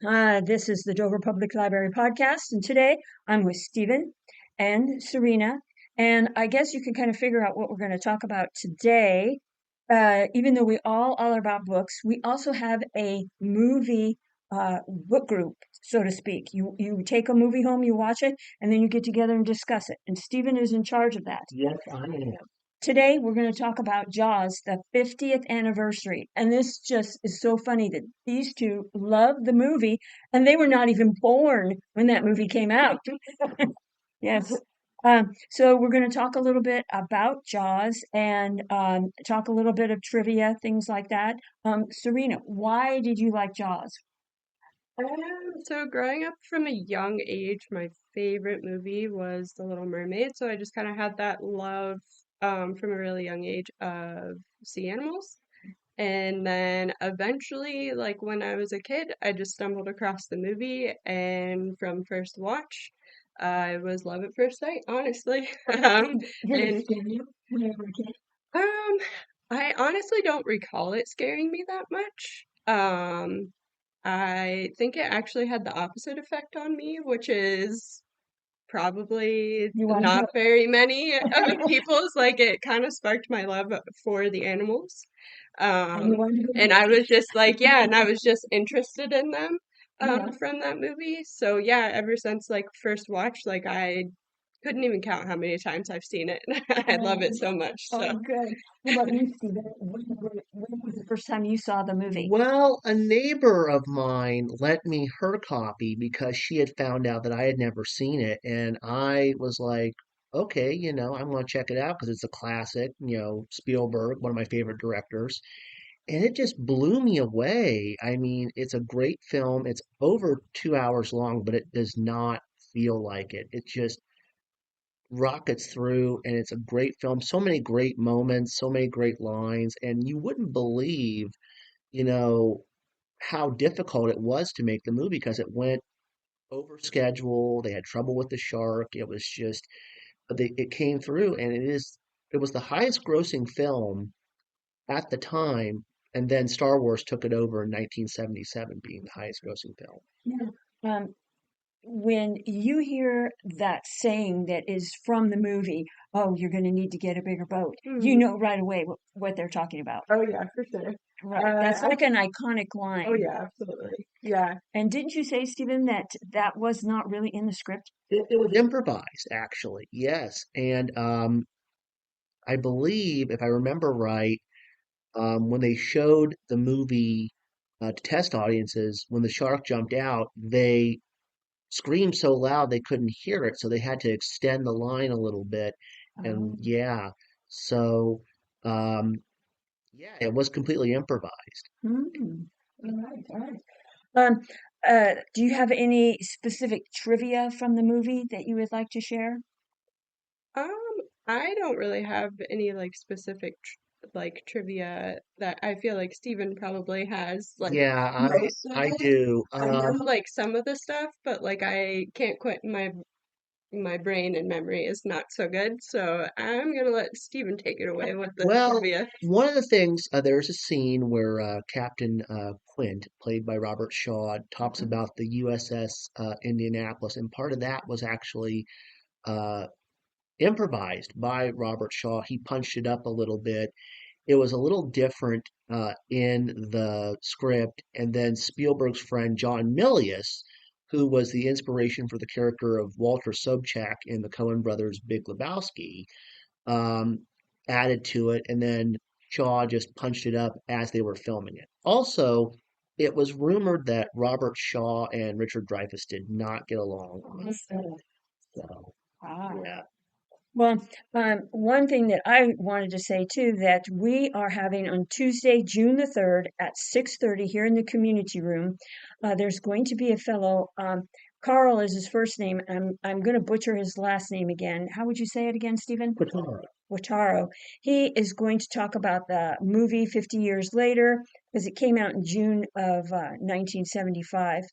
This is the Dover Public Library podcast, and today I'm with Stephen and Serena. And I guess you can kind of figure out what we're going to talk about today. Even though we all are about books, we also have a movie book group, so to speak. You take a movie home, you watch it, and then you get together and discuss it. And Stephen is in charge of that. Yes, I am. Today, we're going to talk about Jaws, the 50th anniversary. And this just is so funny that these two love the movie, and they were not even born when that movie came out. Yes. So we're going to talk a little bit about Jaws and talk a little bit of trivia, things like that. Serena, why did you like Jaws? So growing up from a young age, my favorite movie was The Little Mermaid. So I just kind of had that love from a really young age of sea animals. And then eventually, like when I was a kid, I just stumbled across the movie, and from first watch, I was love at first sight, honestly. Did it And scare you when you were a kid? um, I honestly don't recall it scaring me that much. I think it actually had the opposite effect on me, which is probably You want to not very many people's. Like it kind of sparked my love for the animals. and you Um, wanted to go and I was just like, yeah, and I was just interested in them yeah. from that movie. So yeah, ever since like first watch, like I couldn't even count how many times I've seen it. I love it so much. Oh, So. good. How about you, Stephen? When was the first time you saw the movie? Well, a neighbor of mine lent me her copy because she had found out that I had never seen it. And I was like, okay, I'm going to check it out because it's a classic, Spielberg, one of my favorite directors. And it just blew me away. I mean, it's a great film. It's over 2 hours long, but it does not feel like it. It just rockets through and it's a great film. So many great moments, so many great lines, and you wouldn't believe, you know, how difficult it was to make the movie because it went over schedule. They had trouble with the shark. It was just it came through and it was the highest grossing film at the time, and then Star Wars took it over in 1977 being the highest grossing film. Yeah. Um, when you hear that saying that is from the movie, oh, you're going to need to get a bigger boat, you Mhm. know right away what they're talking about. Oh yeah, for sure. Right. That's I like an iconic Oh line. yeah, absolutely. Yeah. And didn't you say, Stephen, that that was not really in the script? It was improvised, actually, yes. And I believe, if I remember right, when they showed the movie to test audiences, when the shark jumped out, they screamed so loud they couldn't hear it, so they had to extend the line a little bit. And Oh. yeah, so yeah, it was completely improvised. Hmm. All right, all right. Um, do you have any specific trivia from the movie that you would like to share? Um, I don't really have any like specific like trivia that I feel like Steven probably has like Yeah, most of I it. do. I know like some of the stuff, but like I can't quit my brain and memory is not so good. So I'm gonna let Steven take it away with the Well, trivia. one of the things, there's a scene where Captain Quint, played by Robert Shaw, talks about the USS Indianapolis, and part of that was actually uh, improvised by Robert Shaw. He punched it up a little bit. It was a little different in the script, and then Spielberg's friend John Milius, who was the inspiration for the character of Walter Sobchak in the Coen brothers' Big Lebowski, um, added to it, and then Shaw just punched it up as they were filming it. Also, it was rumored that Robert Shaw and Richard Dreyfuss did not get along on set. So, Ah. yeah. Well, one thing that I wanted to say too, that we are having on Tuesday, June the 3rd at 6:30 here in the community room. There's going to be a fellow, Carl is his first name. I'm going to butcher his last name again. How would you say it again, Stephen? Katara. Wataro. He is going to talk about the movie 50 years later because it came out in June of 1975.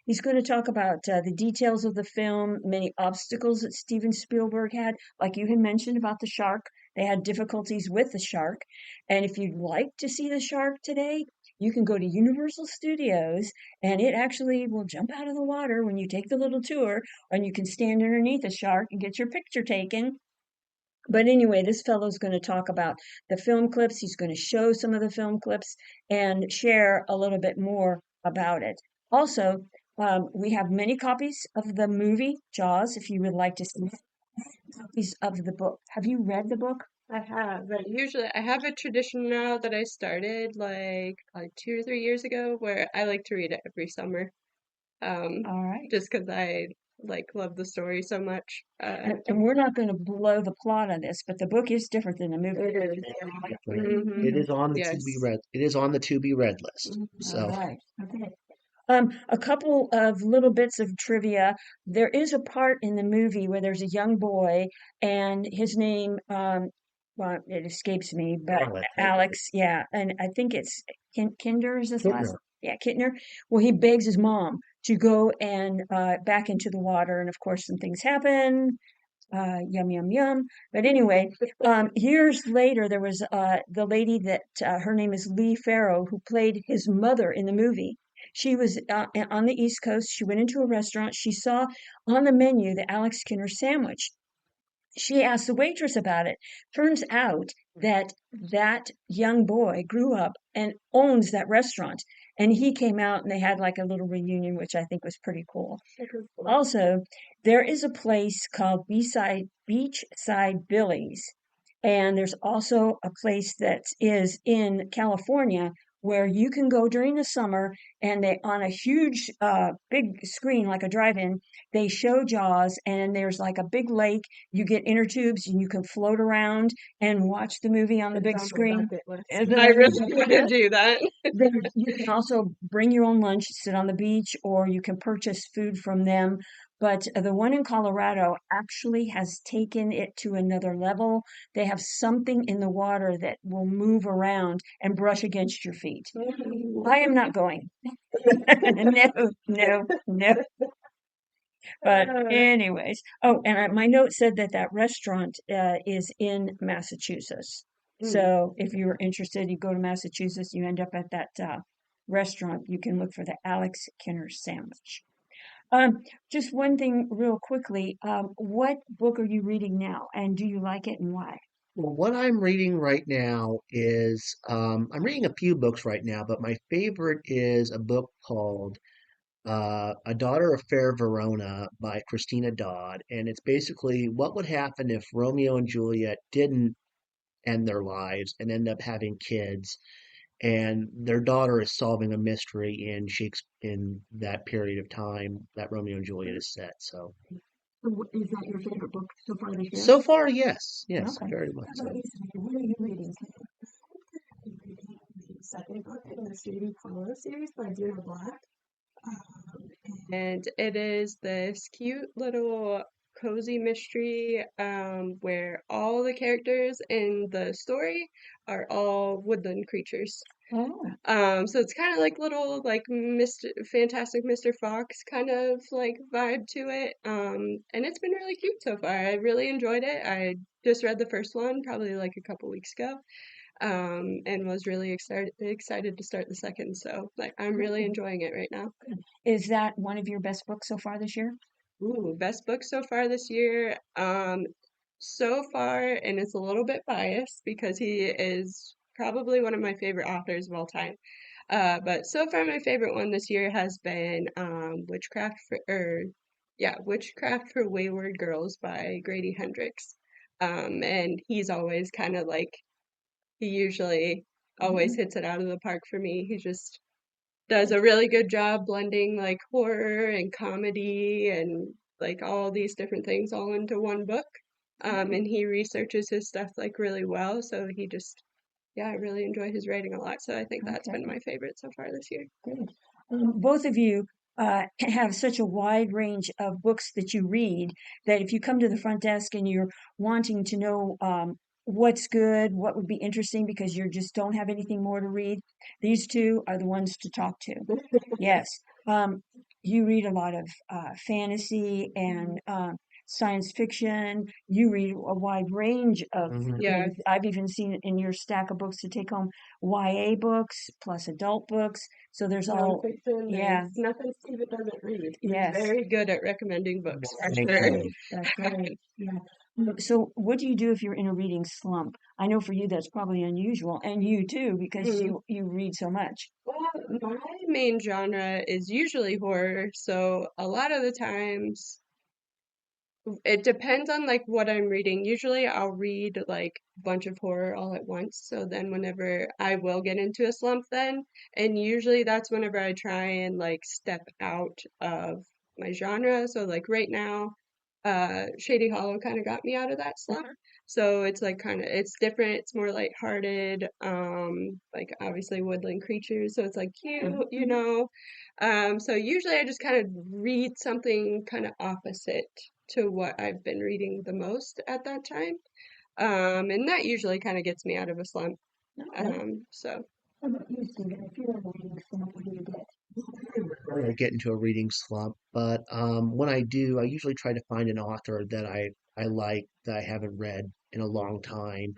He's going to talk about the details of the film, many obstacles that Steven Spielberg had, like you had mentioned about the shark. They had difficulties with the shark. And if you'd like to see the shark today, you can go to Universal Studios and it actually will jump out of the water when you take the little tour, and you can stand underneath a shark and get your picture taken. But anyway, this fellow's going to talk about the film clips. He's going to show some of the film clips and share a little bit more about it. Also, we have many copies of the movie Jaws if you would like to see copies of the book. Have you read the book? I have, but usually I have a tradition now that I started like probably 2 or 3 years ago where I like to read it every summer. Um, All right. just because I like love the story so much. And we're not going to blow the plot on this, but the book is different than the movie. It is. Right. It is on the to be Yes. read. It is on the to be read list. All So right. Okay. A couple of little bits of trivia. There is a part in the movie where there's a young boy, and his name, well, it escapes me, but Alex, I think. Alex, yeah, and I think it's Kinder is his last, Kidner. yeah, Kittner. Well, he begs his mom to go and back into the water, and of course, some things happen. Yum yum yum. But anyway, years later, there was the lady that her name is Lee Farrow, who played his mother in the movie. She was on the East Coast. She went into a restaurant. She saw on the menu the Alex Skinner sandwich. She asked the waitress about it. Turns out that that young boy grew up and owns that restaurant. And he came out and they had like a little reunion, which I think was pretty cool. Also, there is a place called Beachside Billy's, and there's also a place that is in California where you can go during the summer, and they on a huge big screen like a drive-in, they show Jaws, and there's like a big lake. You get inner tubes and you can float around and watch the movie on the It's big on my screen. bucket list. Isn't I it really want to ridiculous? do that. You can also bring your own lunch, sit on the beach, or you can purchase food from them. But the one in Colorado actually has taken it to another level. They have something in the water that will move around and brush against your feet. I am not going. No, no, no. But anyways, oh, and my note said that that restaurant is in Massachusetts. Mm. So if you're interested, you go to Massachusetts, you end up at that restaurant. You can look for the Alex Kinner sandwich. Just one thing real quickly. What book are you reading now, and do you like it and why? Well, what I'm reading right now is I'm reading a few books right now, but my favorite is a book called A Daughter of Fair Verona by Christina Dodd. And it's basically what would happen if Romeo and Juliet didn't end their lives and end up having kids, and their daughter is solving a mystery in Shakespeare in that period of time that Romeo and Juliet is set. So Is that your favorite book so far this year? so far, yes, yes, Okay. very much How about so. you, Samantha? What are you reading? The second book in the Shady Hollow series by Dina Black. Um, And it is this cute little cozy mystery where all the characters in the story are all woodland creatures. Oh, So it's kind of like little like Fantastic Mr. Fox kind of like vibe to it. And it's been really cute so far. I really enjoyed it. I just read the first one probably like a couple weeks ago. And was really excited to start the second. So like I'm really good, enjoying it right now. good. Is that one of your best books so far this year? Ooh, best book so far this year. So far, and it's a little bit biased because he is probably one of my favorite authors of all time. But so far, my favorite one this year has been Witchcraft for Wayward Girls by Grady Hendrix. And he's always kind of like he usually always Mhm. hits it out of the park for me. He just does a really good job blending like horror and comedy and like all these different things all into one book. And he researches his stuff like really well. So he just, yeah, I really enjoy his writing a lot. So I think that's Okay, been my favorite so far this year. good. Both of you have such a wide range of books that you read that if you come to the front desk and you're wanting to know what's good, what would be interesting because you just don't have anything more to read, these two are the ones to talk to. Yes. You read a lot of fantasy and science fiction. You read a wide range of Mhm. Yeah. things. I've even seen in your stack of books to take home YA books plus adult books. So there's all, Nonfiction, yeah, there's nothing Steven doesn't read. He's yes. very good at recommending books for Thank sure. you. That's right. Yeah. So what do you do if you're in a reading slump? I know for you that's probably unusual, and you too, because Mm. you read so much. Well, my main genre is usually horror, so a lot of the times it depends on like what I'm reading. Usually I'll read like a bunch of horror all at once, so then whenever I will get into a slump then, and usually that's whenever I try and like step out of my genre. So like right now, Shady Hollow kind of got me out of that slump. So it's like kind of it's different. It's more lighthearted. Like obviously woodland creatures, so it's like cute, you know. So usually I just kind of read something kind of opposite to what I've been reading the most at that time. And that usually kind of gets me out of a slump. Okay. So How about you, Stephen? If you're in a reading slump, what do you get? I get into a reading slump, but when I do, I usually try to find an author that I like that I haven't read in a long time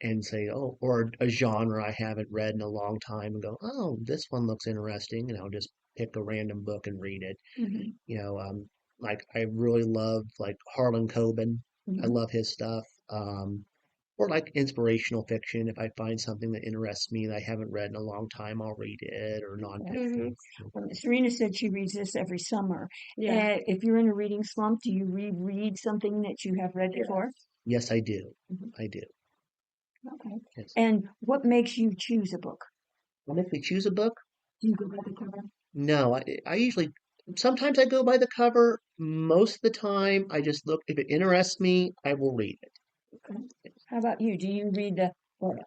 and say, oh, or a genre I haven't read in a long time and go, oh, this one looks interesting, and I'll just pick a random book and read it. Mm-hmm. You know, like I really love like Harlan Coben. I Mm-hmm. love his stuff. Or like inspirational fiction. If I find something that interests me that I haven't read in a long time, I'll read it or hmm nonfiction. Serena said she reads this every summer. yeah. If you're in a reading slump, do you reread something that you have read before? Yes, I do. Mhm. I do. Okay. Yes. And what makes you choose a book? What if we choose a book? Do you go by the cover? No, I usually sometimes I go by the cover. Most of the time, I just look. If it interests me, I will read it. Okay. How about you? Do you read the or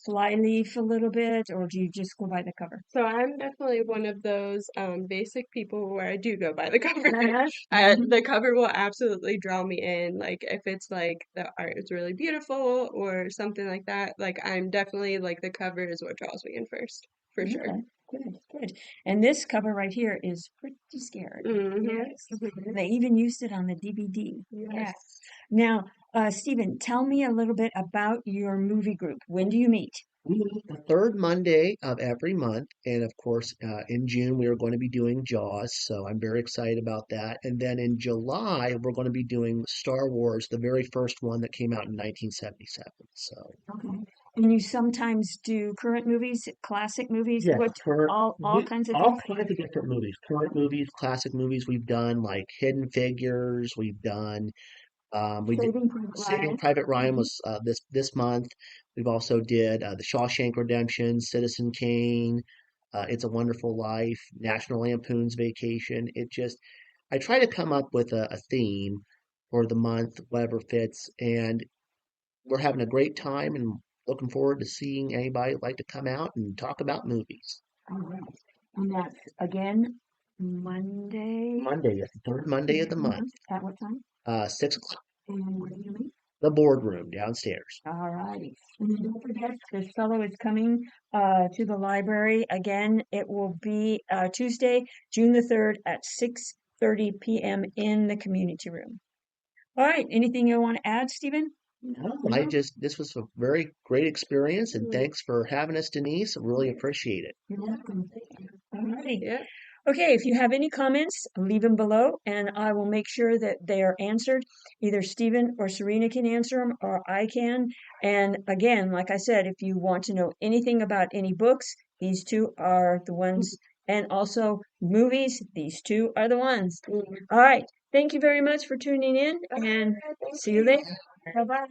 flyleaf a little bit, or do you just go by the cover? So I'm definitely one of those basic people where I do go by the cover. Uh-huh. Mhm. The cover will absolutely draw me in. Like if it's like the art is really beautiful or something like that, like I'm definitely like the cover is what draws me in first, for sure. Okay, good, good. And this cover right here is pretty scary. hmm Yes. They even used it on the DVD. Yes. Yes. Now, Stephen, tell me a little bit about your movie group. When do you meet? We meet the third Monday of every month, and of course, in June we are going to be doing Jaws, so I'm very excited about that. And then in July we're going to be doing Star Wars, the very first one that came out in 1977. So Okay. And you sometimes do current movies, classic movies, yes, what current all kinds of all things? kinds of different movies, current movies, classic movies. We've done like Hidden Figures. We've done we did Saving Private Saving Ryan. Private Ryan Mhm. was this month. We've also did The Shawshank Redemption, Citizen Kane, It's a Wonderful Life, National Lampoon's Vacation. It just I try to come up with a theme for the month, whatever fits, and we're having a great time and looking forward to seeing anybody like to come out and talk about movies. All right. And that's again Monday. Monday, yes, the third Monday of the month, Mhm. At what time? 6 o'clock, And where do you meet? the boardroom downstairs. All righty. And then don't forget, this fellow is coming to the library. Again, it will be Tuesday, June the 3rd at 6:30 p.m. in the community room. All right. Anything you want to add, Stephen? No, No? this was a very great experience, and Mm, thanks for having us, Denise. I really appreciate it. You're welcome. Thank you. All righty. yeah. Okay, if you have any comments, leave them below and I will make sure that they are answered. Either Stephen or Serena can answer them or I can. And again, like I said, if you want to know anything about any books, these two are the ones. And also movies, these two are the ones. Mm. All right. Thank you very much for tuning in and Thank see you later. you. Bye bye.